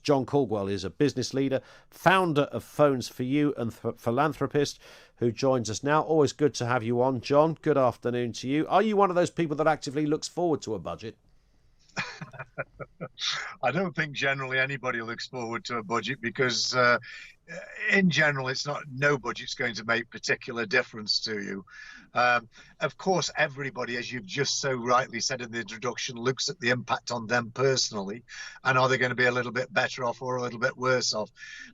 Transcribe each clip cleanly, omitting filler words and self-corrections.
John Caudwell is a business leader, founder of Phones for You and philanthropist who joins us now. Always good to have you on, John. Good afternoon to you. Are you one of those people that actively looks forward to a budget? I don't think generally anybody looks forward to a budget because in general, no budget's going to make particular difference to you. Of course, everybody, as you've just so rightly said in the introduction, looks at the impact on them personally and are they going to be a little bit better off or a little bit worse off.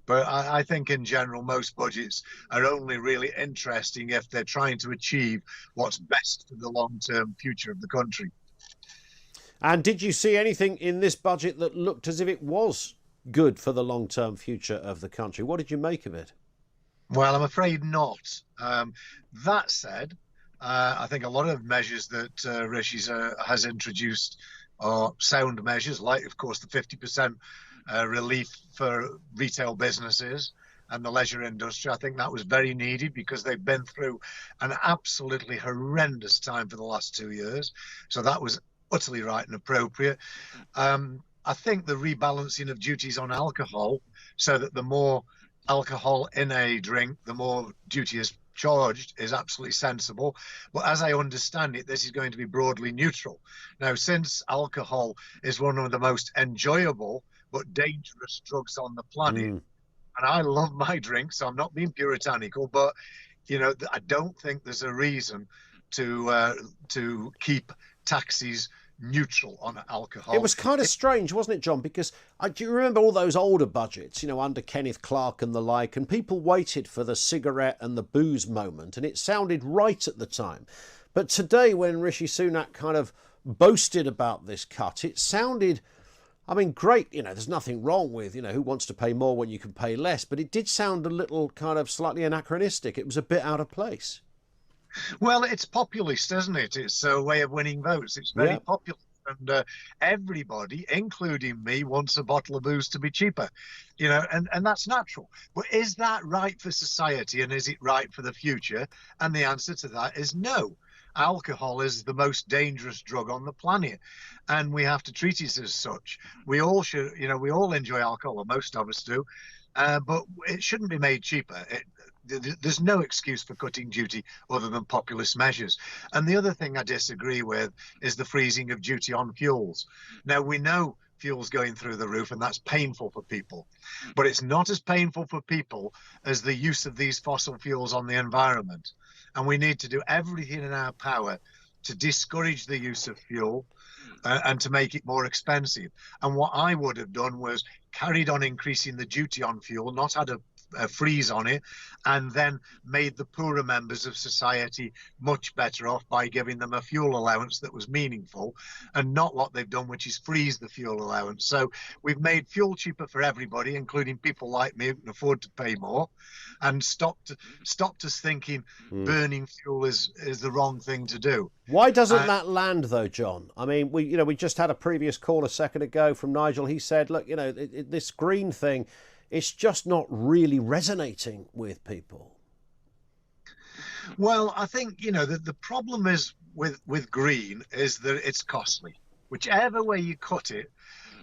But I think in general, most budgets are only really interesting if they're trying to achieve what's best for the long-term future of the country. And did you see anything in this budget that looked as if it was good for the long-term future of the country? What did you make of it? Well, I'm afraid not. That said, I think a lot of measures that Rishi has introduced are sound measures, like, of course, the 50% relief for retail businesses and the leisure industry. I think that was very needed because they've been through an absolutely horrendous time for the last 2 years. So that was utterly right and appropriate. I think the rebalancing of duties on alcohol so that the more alcohol in a drink, the more duty is charged is absolutely sensible. But as I understand it, this is going to be broadly neutral. Now, since alcohol is one of the most enjoyable but dangerous drugs on the planet, and I love my drink, so I'm not being puritanical, but I don't think there's a reason to keep taxes neutral on alcohol. It was kind of strange, wasn't it, John? Because do you remember all those older budgets, under Kenneth Clarke and the like, and people waited for the cigarette and the booze moment, and it sounded right at the time. But today, when Rishi Sunak kind of boasted about this cut, it sounded, great. There's nothing wrong with, who wants to pay more when you can pay less, but it did sound a little kind of slightly anachronistic. It was a bit out of place. Well, it's populist, isn't it? It's a way of winning votes. It's very populist. And everybody, including me, wants a bottle of booze to be cheaper, and that's natural. But is that right for society and is it right for the future? And the answer to that is no. Alcohol is the most dangerous drug on the planet, and we have to treat it as such. We all should, we all enjoy alcohol, or most of us do, but it shouldn't be made cheaper. There's no excuse for cutting duty other than populist measures. And the other thing I disagree with is the freezing of duty on fuels. Now, we know fuel's going through the roof and that's painful for people, but it's not as painful for people as the use of these fossil fuels on the environment. And we need to do everything in our power to discourage the use of fuel and to make it more expensive. And what I would have done was carried on increasing the duty on fuel, not had a freeze on it, and then made the poorer members of society much better off by giving them a fuel allowance that was meaningful, and not what they've done, which is freeze the fuel allowance. So we've made fuel cheaper for everybody, including people like me who can afford to pay more, and stopped us thinking burning fuel is the wrong thing to do. Why doesn't that land though, John? We just had a previous call a second ago from Nigel. He said, look, this green thing, it's just not really resonating with people. Well, I think, the problem is with green is that it's costly. Whichever way you cut it,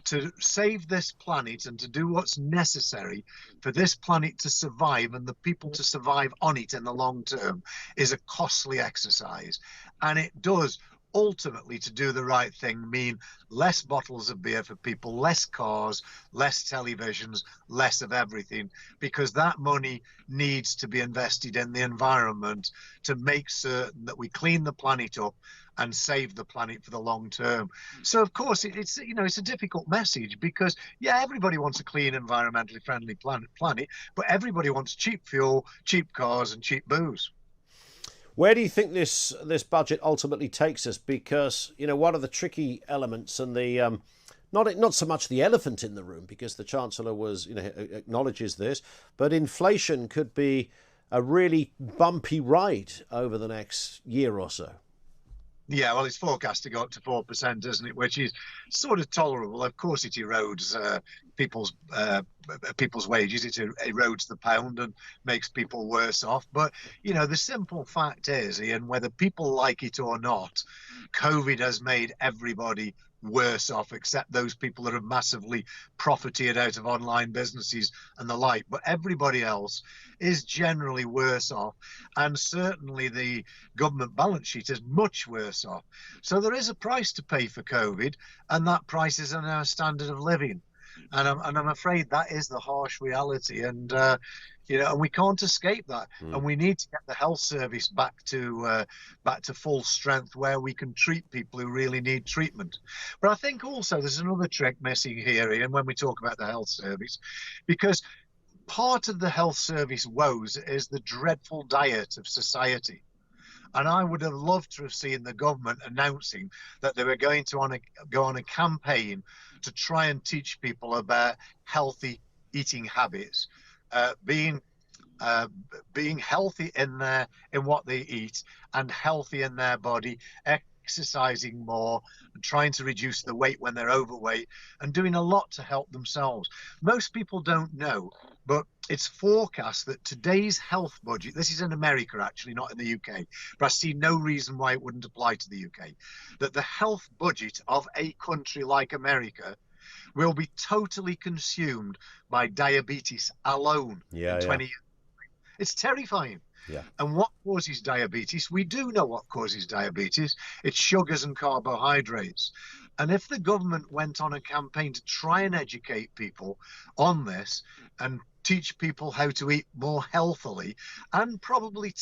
to save this planet and to do what's necessary for this planet to survive and the people to survive on it in the long term is a costly exercise. And it does ultimately, to do the right thing, mean less bottles of beer for people, less cars, less televisions, less of everything, because that money needs to be invested in the environment to make certain that we clean the planet up and save the planet for the long term. So of course it's a difficult message because everybody wants a clean, environmentally friendly planet, but everybody wants cheap fuel, cheap cars and cheap booze. Where do you think this budget ultimately takes us? Because, one of the tricky elements and the not so much the elephant in the room, because the Chancellor acknowledges this, but inflation could be a really bumpy ride over the next year or so. Yeah, well, it's forecast to go up to 4%, isn't it? Which is sort of tolerable. Of course, it erodes people's wages. It erodes the pound and makes people worse off. But, the simple fact is, Ian, whether people like it or not, COVID has made everybody worse off, except those people that have massively profited out of online businesses and the like. But everybody else is generally worse off. And certainly the government balance sheet is much worse off. So there is a price to pay for COVID, and that price is in our standard of living. And I'm afraid that is the harsh reality. And and we can't escape that. And we need to get the health service back to full strength, where we can treat people who really need treatment. But I think also there's another trick missing here, Ian, when we talk about the health service, because part of the health service woes is the dreadful diet of society. And I would have loved to have seen the government announcing that they were going to go on a campaign to try and teach people about healthy eating habits, being healthy in what they eat and healthy in their body, exercising more, and trying to reduce the weight when they're overweight, and doing a lot to help themselves. Most people don't know, but it's forecast that today's health budget, this is in America actually, not in the UK, but I see no reason why it wouldn't apply to the UK, that the health budget of a country like America will be totally consumed by diabetes alone in 20 years. It's terrifying. Yeah. And what causes diabetes? We do know what causes diabetes. It's sugars and carbohydrates. And if the government went on a campaign to try and educate people on this and teach people how to eat more healthily, and probably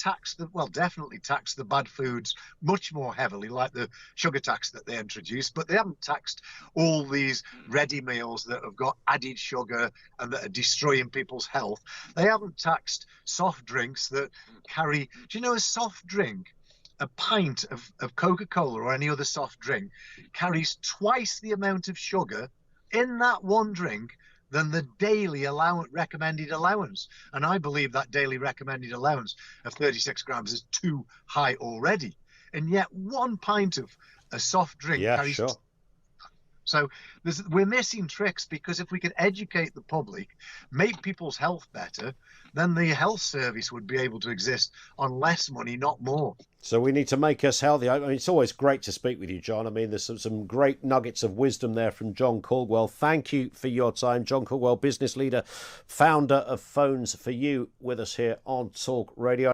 definitely tax the bad foods much more heavily, like the sugar tax that they introduced, but they haven't taxed all these ready meals that have got added sugar and that are destroying people's health. They haven't taxed soft drinks that carry, do you know, a soft drink, a pint of Coca-Cola or any other soft drink carries twice the amount of sugar in that one drink than the daily recommended allowance. And I believe that daily recommended allowance of 36 grams is too high already. And yet one pint of a soft drink carries. Sure. So we're missing tricks, because if we could educate the public, make people's health better, then the health service would be able to exist on less money, not more. So we need to make us healthy. I mean, it's always great to speak with you, John. I mean, there's some great nuggets of wisdom there from John Caudwell. Thank you for your time. John Caudwell, business leader, founder of Phones for You, with us here on Talk Radio.